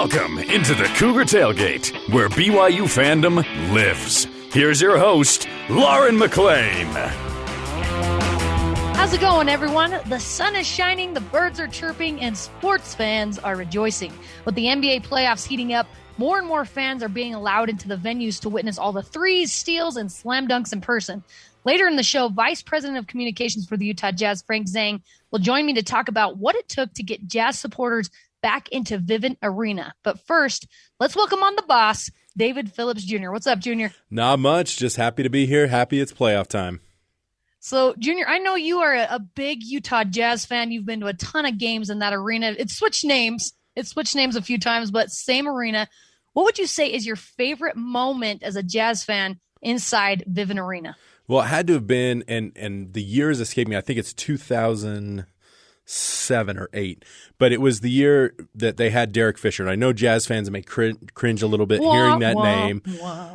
Welcome into the Cougar Tailgate, where BYU fandom lives. Here's your host, Lauren McLean. How's it going, everyone? The sun is shining, the birds are chirping, and sports fans are rejoicing. With the NBA playoffs heating up, more and more fans are being allowed into the venues to witness all the threes, steals, and slam dunks in person. Later in the show, Vice President of Communications for the Utah Jazz, Frank Zhang, will join me to talk about what it took to get Jazz supporters back into Vivint Arena. But first, let's welcome on the boss, David Phillips Jr. What's up, Junior? Not much. Just happy to be here. Happy it's playoff time. So, Junior, I know you are a big Utah Jazz fan. You've been to a ton of games in that arena. It switched names. A few times, but same arena. What would you say is your favorite moment as a Jazz fan inside Vivint Arena? Well, it had to have been, and the years escape me. I think it's 2007 or 8, but it was the year that they had Derek Fisher. And I know Jazz fans may cringe a little bit hearing that name.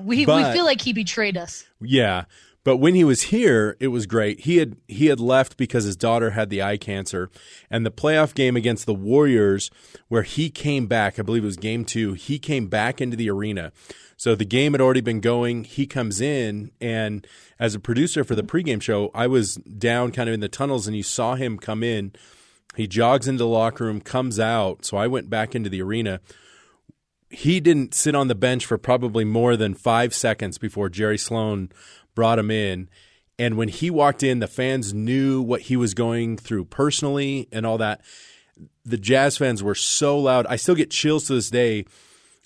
We feel like he betrayed us. Yeah. But when he was here, it was great. He had left because his daughter had the eye cancer. And the playoff game against the Warriors, where he came back, I believe it was game 2, he came back into the arena. So the game had already been going. He comes in, and as a producer for the pregame show, I was down kind of in the tunnels, and you saw him come in. He jogs into the locker room, comes out. So I went back into the arena. He didn't sit on the bench for probably more than 5 seconds before Jerry Sloan brought him in. And when he walked in, the fans knew what he was going through personally and all that. The Jazz fans were so loud. I still get chills to this day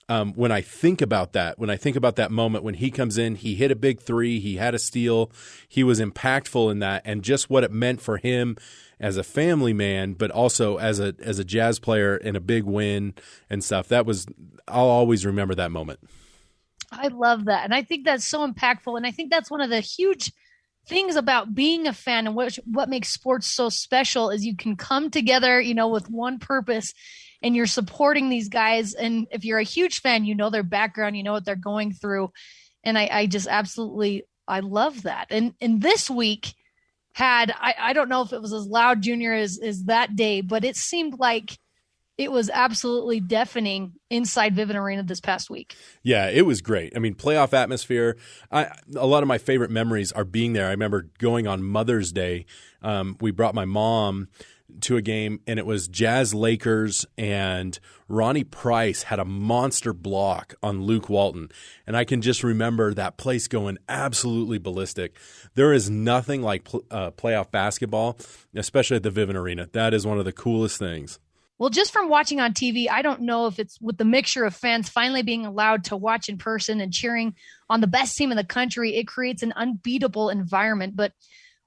when I think about that. When I think about that moment when he comes in, he hit a big three, he had a steal, he was impactful in that, and just what it meant for him as a family man, but also as a Jazz player and a big win and stuff. I'll always remember that moment. I love that. And I think that's so impactful. And I think that's one of the huge things about being a fan and what makes sports so special is you can come together, with one purpose, and you're supporting these guys. And if you're a huge fan, you know their background, you know what they're going through. And I just absolutely, I love that. And this week I don't know if it was as loud, Junior, as that day, but it seemed like it was absolutely deafening inside Vivint Arena this past week. Yeah, it was great. I mean, playoff atmosphere. A lot of my favorite memories are being there. I remember going on Mother's Day. We brought my mom to a game, and it was Jazz Lakers, and Ronnie Price had a monster block on Luke Walton. And I can just remember that place going absolutely ballistic. There is nothing like playoff basketball, especially at the Vivint Arena. That is one of the coolest things. Well, just from watching on TV, I don't know if it's with the mixture of fans finally being allowed to watch in person and cheering on the best team in the country, it creates an unbeatable environment. But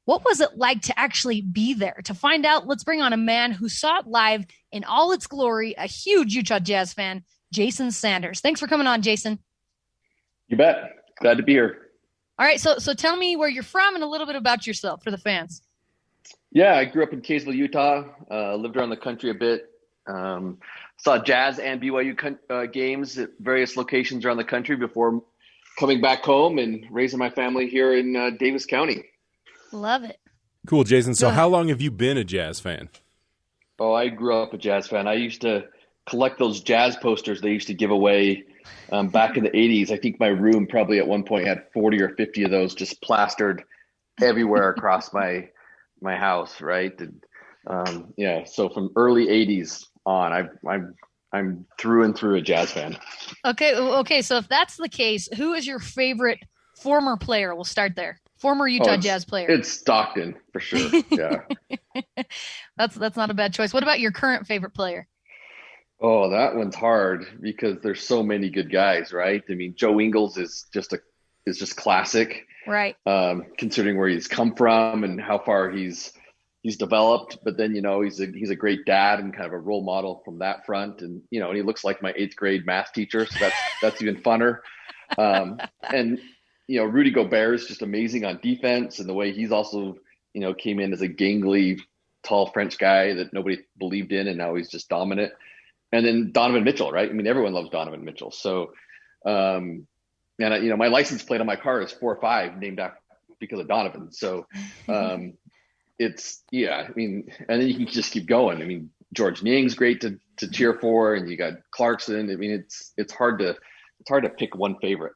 what was it like to actually be there? To find out, let's bring on a man who saw it live in all its glory, a huge Utah Jazz fan, Jason Sanders. Thanks for coming on, Jason. You bet. Glad to be here. All right, so tell me where you're from and a little bit about yourself for the fans. Yeah, I grew up in Kaysville, Utah, lived around the country a bit. Saw Jazz and BYU games at various locations around the country before coming back home and raising my family here in Davis County. Love it. Cool, Jason. So how long have you been a Jazz fan? Oh, I grew up a Jazz fan. I used to collect those Jazz posters they used to give away back in the 80s. I think my room probably at one point had 40 or 50 of those just plastered everywhere across my house, right? And, so from early 80s on, I'm through and through a Jazz fan. Okay. So if that's the case, who is your favorite former player? We'll start there. Former Utah Jazz player. It's Stockton for sure. Yeah. That's not a bad choice. What about your current favorite player? Oh, that one's hard because there's so many good guys, right? I mean, Joe Ingles is just classic, right? Considering where he's come from and how far he's developed, but then, he's a great dad and kind of a role model from that front. And, and he looks like my 8th grade math teacher. So that's even funner. And, Rudy Gobert is just amazing on defense, and the way he's also, came in as a gangly, tall French guy that nobody believed in. And now he's just dominant. And then Donovan Mitchell, right? I mean, everyone loves Donovan Mitchell. So, my license plate on my car is 4-5 named after because of Donovan. So, and then you can just keep going. I mean, George Niang's great to to cheer for, and you got Clarkson. I mean, it's hard to pick one favorite.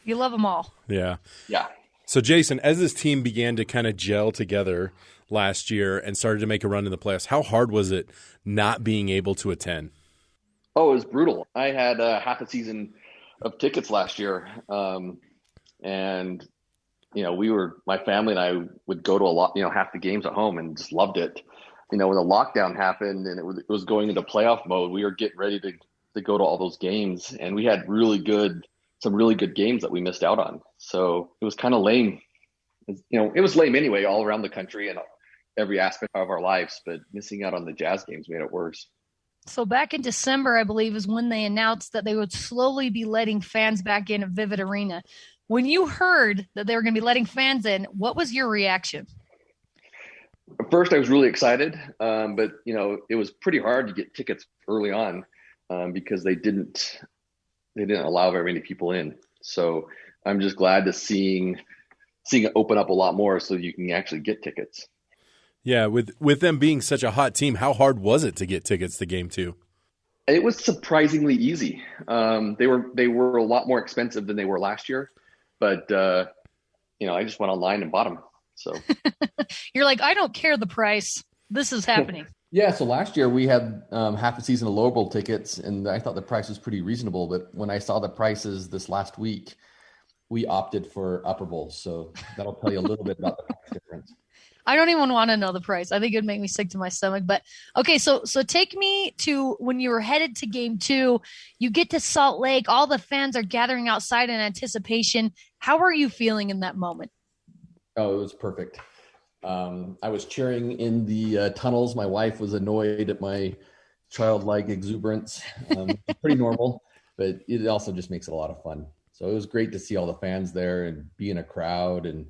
You love them all. Yeah. Yeah. So, Jason, as this team began to kind of gel together last year and started to make a run in the playoffs, how hard was it not being able to attend? Oh, it was brutal. I had half a season of tickets last year. And, my family and I would go to a lot, half the games at home and just loved it. When the lockdown happened and it was going into playoff mode, we were getting ready to go to all those games. And we had some really good games that we missed out on. So it was kind of lame. It was lame anyway, all around the country and every aspect of our lives, but missing out on the Jazz games made it worse. So back in December, I believe, is when they announced that they would slowly be letting fans back in at Vivint Arena. When you heard that they were going to be letting fans in, what was your reaction? At first, I was really excited, but it was pretty hard to get tickets early on because they didn't allow very many people in. So I'm just glad to seeing it open up a lot more so you can actually get tickets. Yeah, with them being such a hot team, how hard was it to get tickets to Game 2? It was surprisingly easy. They were a lot more expensive than they were last year, but I just went online and bought them. So you're like, I don't care the price. This is happening. Yeah, so last year we had half a season of lower bowl tickets, and I thought the price was pretty reasonable. But when I saw the prices this last week, we opted for upper bowls. So that'll tell you a little bit about the price difference. I don't even want to know the price. I think it would make me sick to my stomach. But okay, so take me to when you were headed to Game 2. You get to Salt Lake. All the fans are gathering outside in anticipation. How are you feeling in that moment? Oh, it was perfect. I was cheering in the tunnels. My wife was annoyed at my childlike exuberance. Pretty normal, but it also just makes it a lot of fun. So it was great to see all the fans there and be in a crowd, and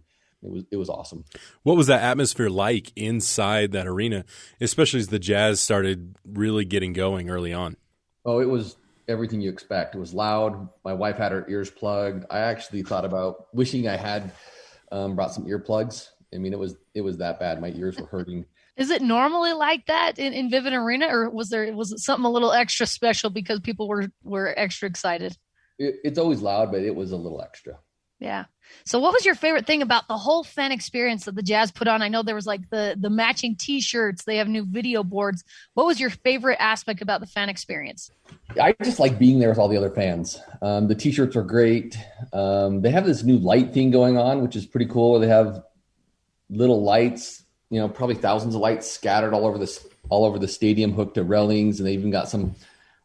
it was awesome. What was that atmosphere like inside that arena, especially as the Jazz started really getting going early on? Oh, it was everything you expect. It was loud. My wife had her ears plugged. I actually thought about wishing I had brought some earplugs. I mean, it was that bad. My ears were hurting. Is it normally like that in Vivint Arena, or was it something a little extra special because people were extra excited? It's always loud, but it was a little extra. Yeah. So what was your favorite thing about the whole fan experience that the Jazz put on? I know there was like the matching T-shirts. They have new video boards. What was your favorite aspect about the fan experience? I just like being there with all the other fans. The T-shirts are great. They have this new light thing going on, which is pretty cool. They have little lights, probably thousands of lights scattered all over the stadium, hooked to railings, and they even got some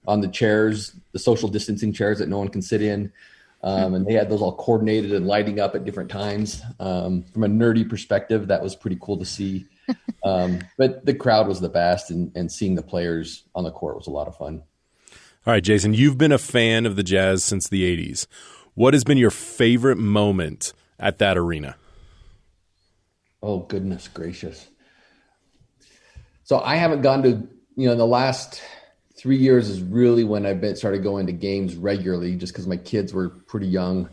on the chairs, the social distancing chairs that no one can sit in. And they had those all coordinated and lighting up at different times. From a nerdy perspective, that was pretty cool to see. But the crowd was the best, and seeing the players on the court was a lot of fun. All right, Jason, you've been a fan of the Jazz since the 80s. What has been your favorite moment at that arena? Oh, goodness gracious. So I haven't gone to, the last 3 years is really when I started going to games regularly, just because my kids were pretty young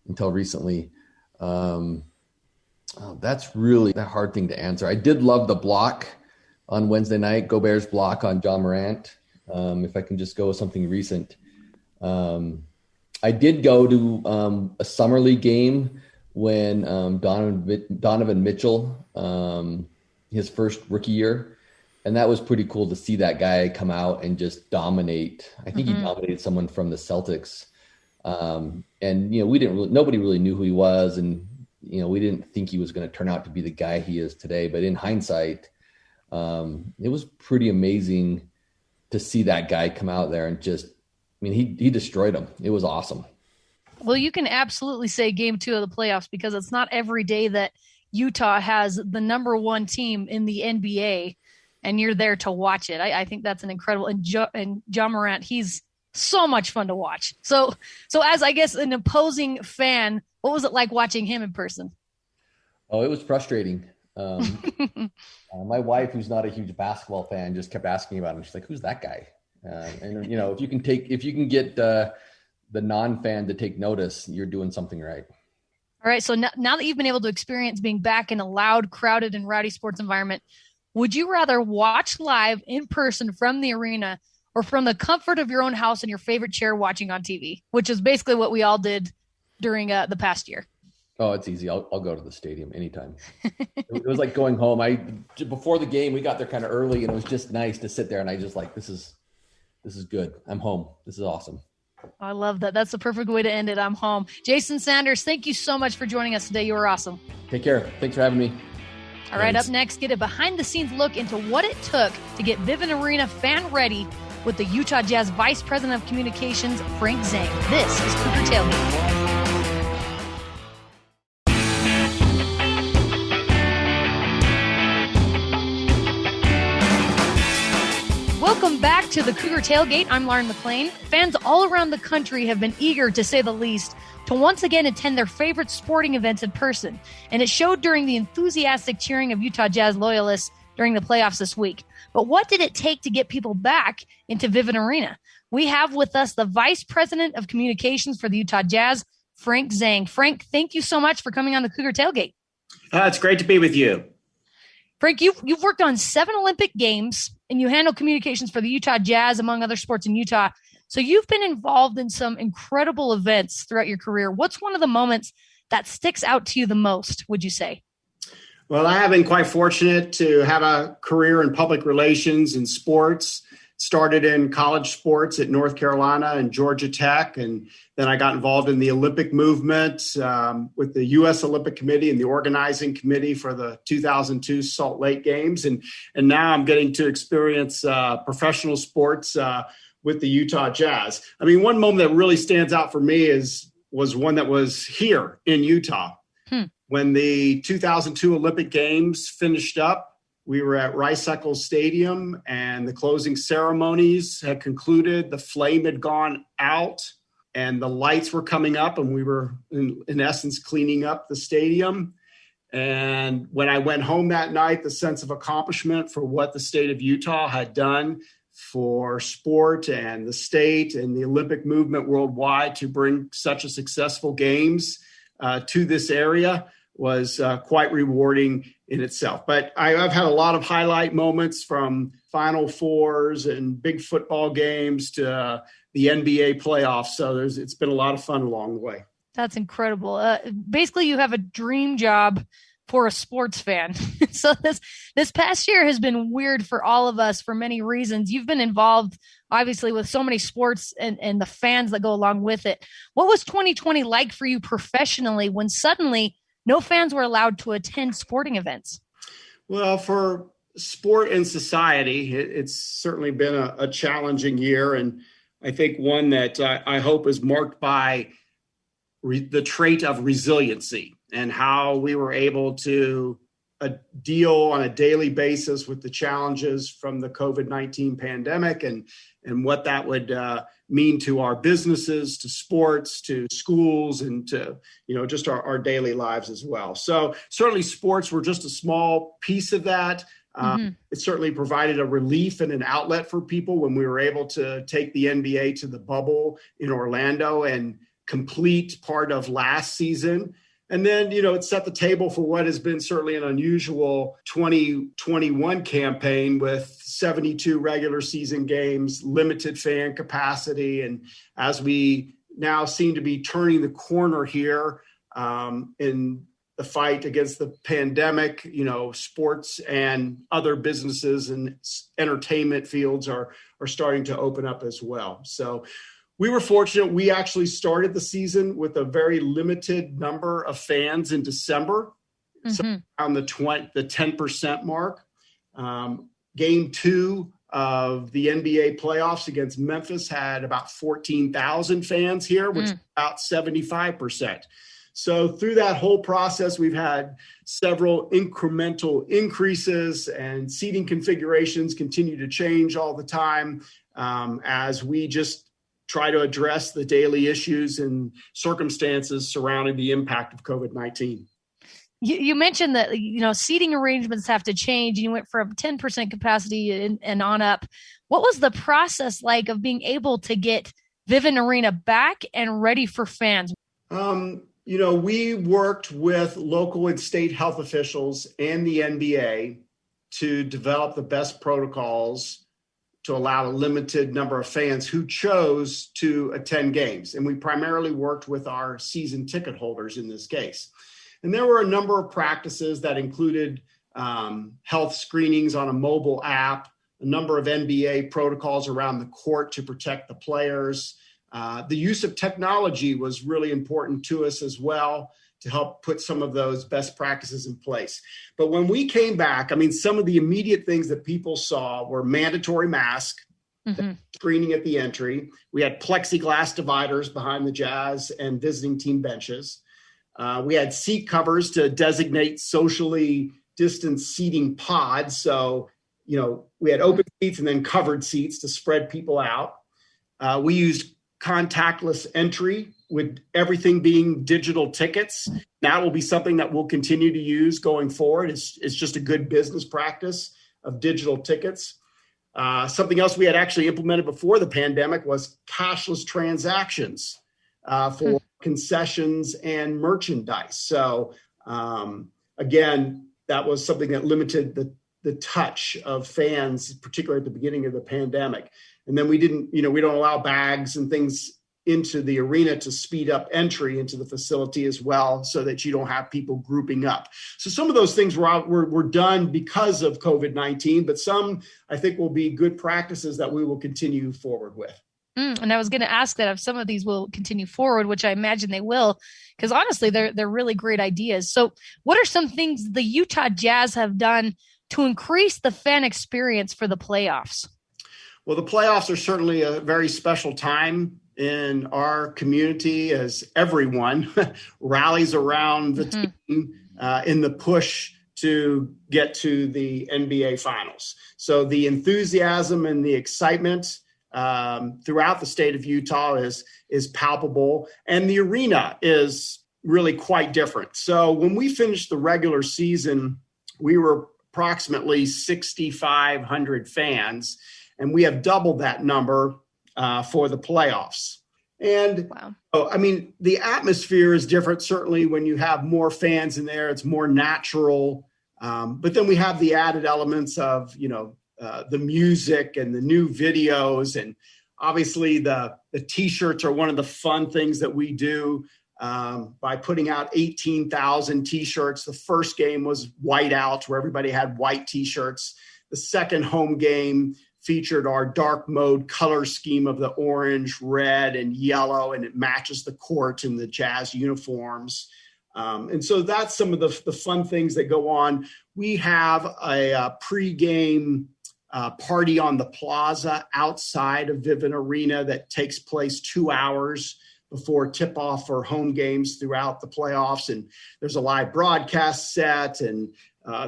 until recently. That's really a hard thing to answer. I did love the block on Wednesday night, Gobert's block on John Morant. If I can just go with something recent. I did go to a summer league game when Donovan Mitchell, his first rookie year. And that was pretty cool to see that guy come out and just dominate. I think he dominated someone from the Celtics. And, nobody really knew who he was. And, we didn't think he was going to turn out to be the guy he is today. But in hindsight, it was pretty amazing to see that guy come out there and he destroyed him. It was awesome. Well, you can absolutely say Game 2 of the playoffs, because it's not every day that Utah has the number one team in the NBA and you're there to watch it. I think that's an incredible, and John Morant, he's so much fun to watch. So as I guess an opposing fan, what was it like watching him in person? Oh, it was frustrating. My wife, who's not a huge basketball fan, just kept asking about him. She's like, "Who's that guy?" And if you can get the non-fan to take notice, you're doing something right. All right. So now that you've been able to experience being back in a loud, crowded, and rowdy sports environment, would you rather watch live in person from the arena or from the comfort of your own house and your favorite chair watching on TV, which is basically what we all did during the past year. Oh, it's easy. I'll go to the stadium anytime. It was like going home. Before the game, we got there kind of early, and it was just nice to sit there. And I just like, this is good. I'm home. This is awesome. I love that. That's the perfect way to end it. I'm home. Jason Sanders, thank you so much for joining us today. You were awesome. Take care. Thanks for having me. All right, up next, get a behind-the-scenes look into what it took to get Vivint Arena fan ready with the Utah Jazz Vice President of Communications, Frank Zhang. This is Cougar Tailgate. Welcome back to the Cougar Tailgate. I'm Lauren McLean. Fans all around the country have been eager, to say the least, to once again attend their favorite sporting events in person. And it showed during the enthusiastic cheering of Utah Jazz loyalists during the playoffs this week. But what did it take to get people back into Vivint Arena? We have with us the Vice President of Communications for the Utah Jazz, Frank Zhang. Frank, thank you so much for coming on the Cougar Tailgate. It's great to be with you. Frank, you've worked on 7 Olympic Games, and you handle communications for the Utah Jazz, among other sports in Utah. So you've been involved in some incredible events throughout your career. What's one of the moments that sticks out to you the most, would you say? Well, I have been quite fortunate to have a career in public relations and sports. Started in college sports at North Carolina and Georgia Tech, and then I got involved in the Olympic movement with the U.S. Olympic Committee and the organizing committee for the 2002 Salt Lake Games. And now I'm getting to experience professional sports with the Utah Jazz. I mean, one moment that really stands out for me was one that was here in Utah. When the 2002 Olympic Games finished up. We were at Rice-Eccles Stadium, and the closing ceremonies had concluded. The flame had gone out, and the lights were coming up, and we were, in essence, cleaning up the stadium. And when I went home that night, the sense of accomplishment for what the state of Utah had done for sport and the state and the Olympic movement worldwide to bring such a successful games to this area was quite rewarding in itself. But I've had a lot of highlight moments, from Final Fours and big football games to the NBA playoffs. So it's been a lot of fun along the way. That's incredible. Basically, you have a dream job for a sports fan. So this past year has been weird for all of us for many reasons. You've been involved, obviously, with so many sports and the fans that go along with it. What was 2020 like for you professionally when suddenly no fans were allowed to attend sporting events? Well, for sport and society, it's certainly been a challenging year. And I think one that I hope is marked by the trait of resiliency and how we were able to deal on a daily basis with the challenges from the COVID-19 pandemic and what that would mean to our businesses, to sports, to schools, and to, just our daily lives as well. So certainly sports were just a small piece of that. It certainly provided a relief and an outlet for people when we were able to take the NBA to the bubble in Orlando and complete part of last season. And then, it set the table for what has been certainly an unusual 2021 campaign with 72 regular season games, limited fan capacity. And as we now seem to be turning the corner here in the fight against the pandemic, sports and other businesses and entertainment fields are starting to open up as well. So we were fortunate. We actually started the season with a very limited number of fans in December, so around the 10% mark. Game 2 of the NBA playoffs against Memphis had about 14,000 fans here, which is about 75%. So through that whole process, we've had several incremental increases, and seating configurations continue to change all the time as we just try to address the daily issues and circumstances surrounding the impact of COVID-19. You mentioned that, seating arrangements have to change, and you went from 10% capacity and on up. What was the process like of being able to get Vivint Arena back and ready for fans? We worked with local and state health officials and the NBA to develop the best protocols to allow a limited number of fans who chose to attend games. And we primarily worked with our season ticket holders in this case. And there were a number of practices that included health screenings on a mobile app, a number of NBA protocols around the court to protect the players. The use of technology was really important to us as well to help put some of those best practices in place. But when we came back, I mean, some of the immediate things that people saw were mandatory mask, screening at the entry. We had plexiglass dividers behind the Jazz and visiting team benches. We had seat covers to designate socially distanced seating pods. So, you know, we had open seats and then covered seats to spread people out. We used contactless entry with everything being digital tickets. That will be something that we'll continue to use going forward. It's just a good business practice of digital tickets. Something else we had actually implemented before the pandemic was cashless transactions for concessions and merchandise. So again, that was something that limited the touch of fans, particularly at the beginning of the pandemic. And then we don't allow bags and things into the arena to speed up entry into the facility as well, so that you don't have people grouping up. So some of those things were done because of COVID-19, but some I think will be good practices that we will continue forward with. And I was going to ask that if some of these will continue forward, which I imagine they will, because honestly, they're really great ideas. So what are some things the Utah Jazz have done to increase the fan experience for the playoffs? Well, the playoffs are certainly a very special time in our community as everyone rallies around the team in the push to get to the NBA Finals. So the enthusiasm and the excitement throughout the state of Utah is palpable, and the arena is really quite different. So when we finished the regular season, we were approximately 6,500 fans, and we have doubled that number for the playoffs. And wow. I mean, the atmosphere is different. Certainly when you have more fans in there, it's more natural. But then we have the added elements of, the music and the new videos. And obviously the T-shirts are one of the fun things that we do by putting out 18,000 T-shirts. The first game was white out, where everybody had white T-shirts. The second home game featured our dark mode color scheme of the orange, red, and yellow, and it matches the court and the Jazz uniforms. And so that's some of the fun things that go on. We have a pregame party on the plaza outside of Vivint Arena that takes place 2 hours before tip-off for home games throughout the playoffs. And there's a live broadcast set, and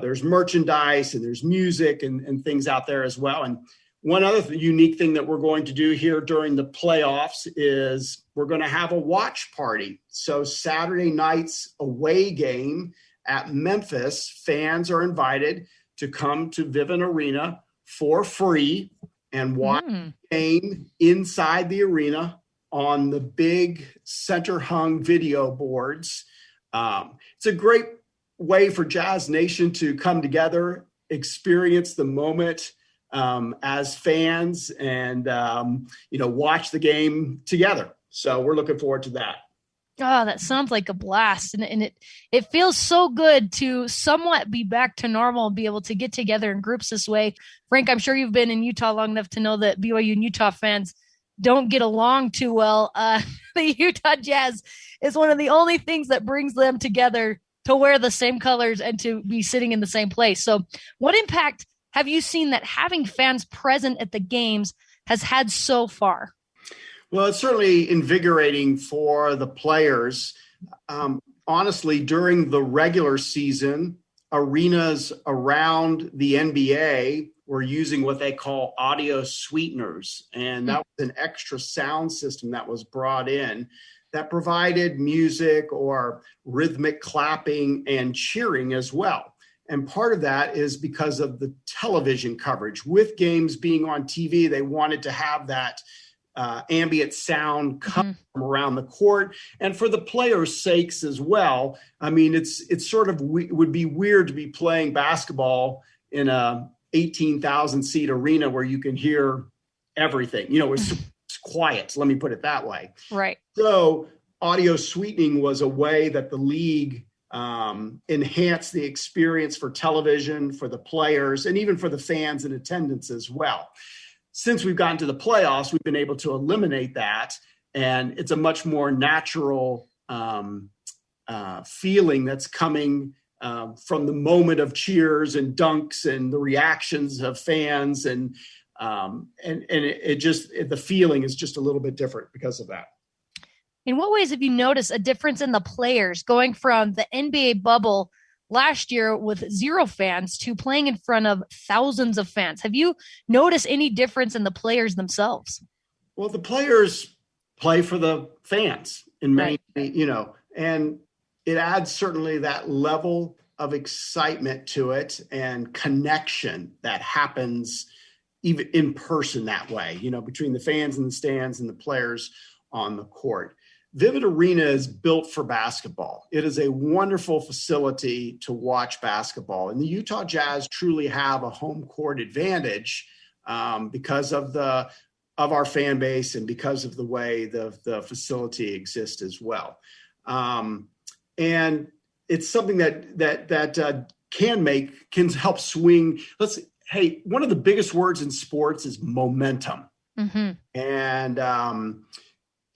there's merchandise, and there's music and things out there as well. And one other unique thing that we're going to do here during the playoffs is we're going to have a watch party. So Saturday night's away game at Memphis, fans are invited to come to Vivint Arena for free and watch the game inside the arena on the big center hung video boards. It's a great way for Jazz Nation to come together, experience the moment as fans, and watch the game together. So we're looking forward to that. Oh, that sounds like a blast. And it feels so good to somewhat be back to normal and be able to get together in groups this way. Frank, I'm sure you've been in Utah long enough to know that BYU and Utah fans don't get along too well. The Utah Jazz is one of the only things that brings them together to wear the same colors and to be sitting in the same place. So what impact have you seen that having fans present at the games has had so far? Well, it's certainly invigorating for the players. Honestly, during the regular season, arenas around the NBA were using what they call audio sweeteners. And that was an extra sound system that was brought in that provided music or rhythmic clapping and cheering as well. And part of that is because of the television coverage. With games being on TV, they wanted to have that ambient sound come from around the court, and for the players' sakes as well. I mean, it's sort of would be weird to be playing basketball in a 18,000 seat arena where you can hear everything. You know, it's quiet. Let me put it that way. Right. So audio sweetening was a way that the league enhanced the experience for television, for the players, and even for the fans in attendance as well. Since we've gotten to the playoffs, we've been able to eliminate that. And it's a much more natural feeling that's coming from the moment of cheers and dunks and the reactions of fans. And it just, the feeling is just a little bit different because of that. In what ways have you noticed a difference in the players going from the NBA bubble last year with 0 fans to playing in front of thousands of fans? Have you noticed any difference in the players themselves? Well, the players play for the fans in many, you know, and it adds certainly that level of excitement to it and connection that happens even in person that way, you know, between the fans in the stands and the players on the court. Vivint Arena is built for basketball. It is a wonderful facility to watch basketball. And the Utah Jazz truly have a home court advantage because of our fan base and because of the way the facility exists as well. And it's something that can help swing. One of the biggest words in sports is momentum. Mm-hmm. And,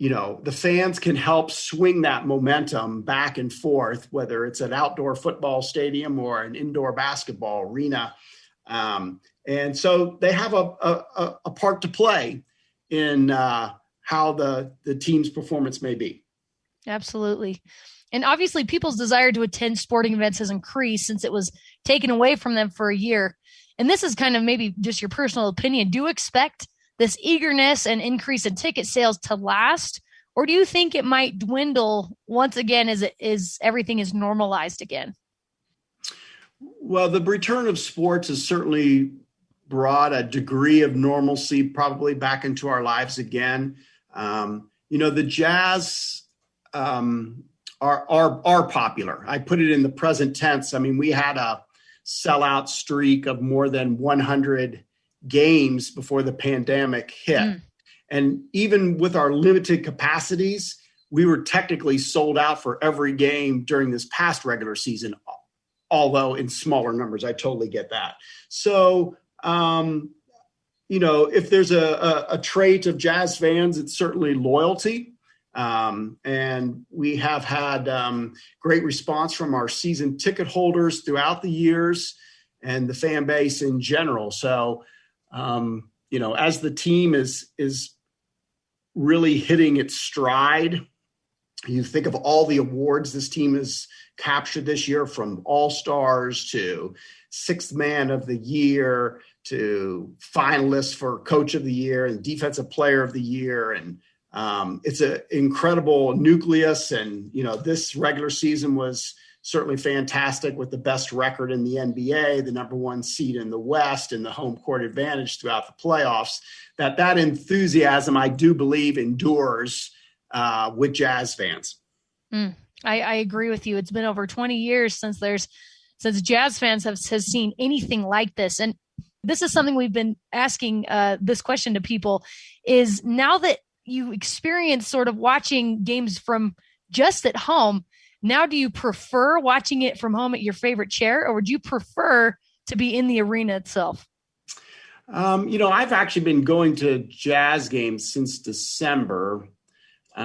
you know, the fans can help swing that momentum back and forth, whether it's an outdoor football stadium or an indoor basketball arena. And so they have a part to play in how the team's performance may be. Absolutely. And obviously people's desire to attend sporting events has increased since it was taken away from them for a year. And this is kind of maybe just your personal opinion. Do you expect this eagerness and increase in ticket sales to last, or do you think it might dwindle once again as everything is normalized again? Well, the return of sports has certainly brought a degree of normalcy probably back into our lives again. You know, the Jazz are popular. I put it in the present tense. I mean, we had a sellout streak of more than 100 games before the pandemic hit. And even with our limited capacities, we were technically sold out for every game during this past regular season, although in smaller numbers. I totally get that. So, you know, if there's a trait of Jazz fans, it's certainly loyalty. And we have had great response from our season ticket holders throughout the years and the fan base in general. So, you know, as the team is really hitting its stride, you think of all the awards this team has captured this year, from All-Stars to Sixth Man of the Year to finalists for Coach of the Year and Defensive Player of the Year. And it's an incredible nucleus. And, you know, this regular season was certainly fantastic with the best record in the NBA, the number 1 seed in the West, and the home court advantage throughout the playoffs. That enthusiasm, I do believe, endures with Jazz fans. I agree with you. It's been over 20 years since Jazz fans has seen anything like this. And this is something we've been asking this question to people is, now that you experience sort of watching games from just at home, now do you prefer watching it from home at your favorite chair, or would you prefer to be in the arena itself? You know, I've actually been going to Jazz games since December. You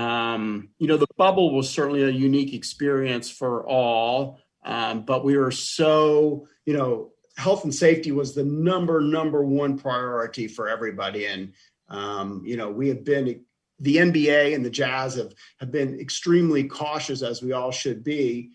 know, the bubble was certainly a unique experience for all, but we were so, you know, health and safety was the number 1 priority for everybody. And, you know, the NBA and the Jazz have been extremely cautious, as we all should be,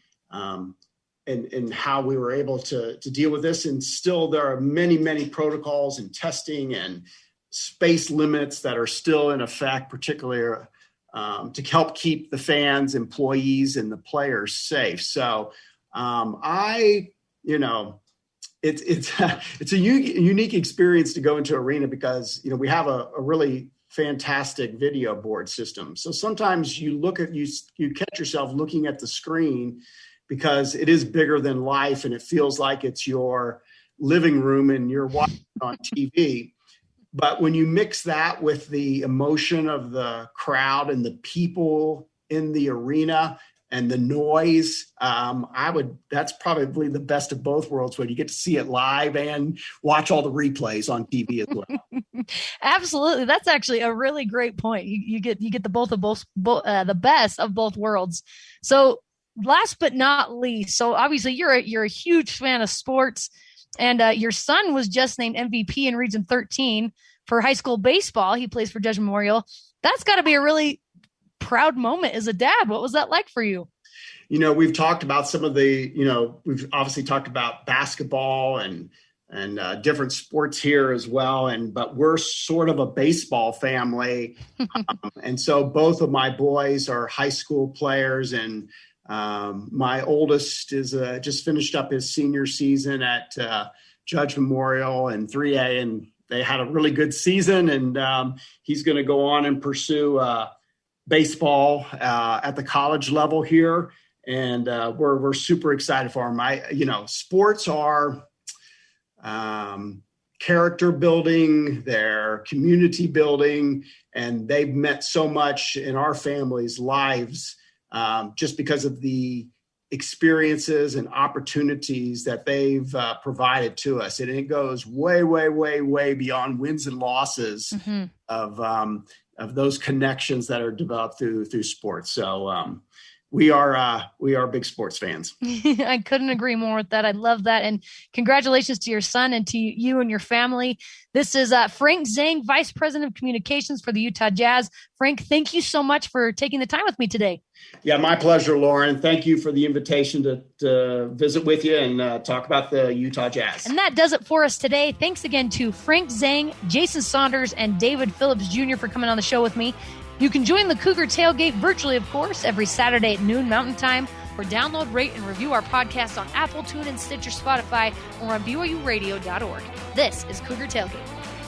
in how we were able to deal with this. And still there are many protocols and testing and space limits that are still in effect, particularly to help keep the fans, employees, and the players safe. So you know, it's a unique experience to go into arena because, you know, we have a really fantastic video board system. So sometimes you catch yourself looking at the screen because it is bigger than life and it feels like it's your living room and you're watching on TV. But when you mix that with the emotion of the crowd and the people in the arena and the noise, that's probably the best of both worlds, when you get to see it live and watch all the replays on TV as well. Absolutely. That's actually a really great point. You get the best of both worlds. So last but not least, so obviously you're a huge fan of sports, and your son was just named MVP in Region 13 for high school baseball. He plays for Judge Memorial. That's got to be a really proud moment as a dad. What was that like for you? We've talked about some of we've obviously talked about basketball and different sports here as well. But we're sort of a baseball family. And so both of my boys are high school players, and my oldest is just finished up his senior season at Judge Memorial in 3A, and they had a really good season, and he's going to go on and pursue baseball at the college level here. And we're super excited for him. Sports are character building, they're community building, and they've meant so much in our family's lives just because of the experiences and opportunities that they've provided to us. And it goes way, way, way, way beyond wins and losses of those connections that are developed through sports. So we are big sports fans. I couldn't agree more with that. I love that. And congratulations to your son and to you and your family. This is Frank Zhang, Vice President of Communications for the Utah Jazz. Frank, thank you so much for taking the time with me today. Yeah, my pleasure, Lauren. Thank you for the invitation to visit with you and talk about the Utah Jazz. And that does it for us today. Thanks again to Frank Zhang, Jason Saunders, and David Phillips Jr. for coming on the show with me. You can join the Cougar Tailgate virtually, of course, every Saturday at noon Mountain Time, or download, rate, and review our podcast on Apple, TuneIn, Stitcher, Spotify, or on BYURadio.org. This is Cougar Tailgate.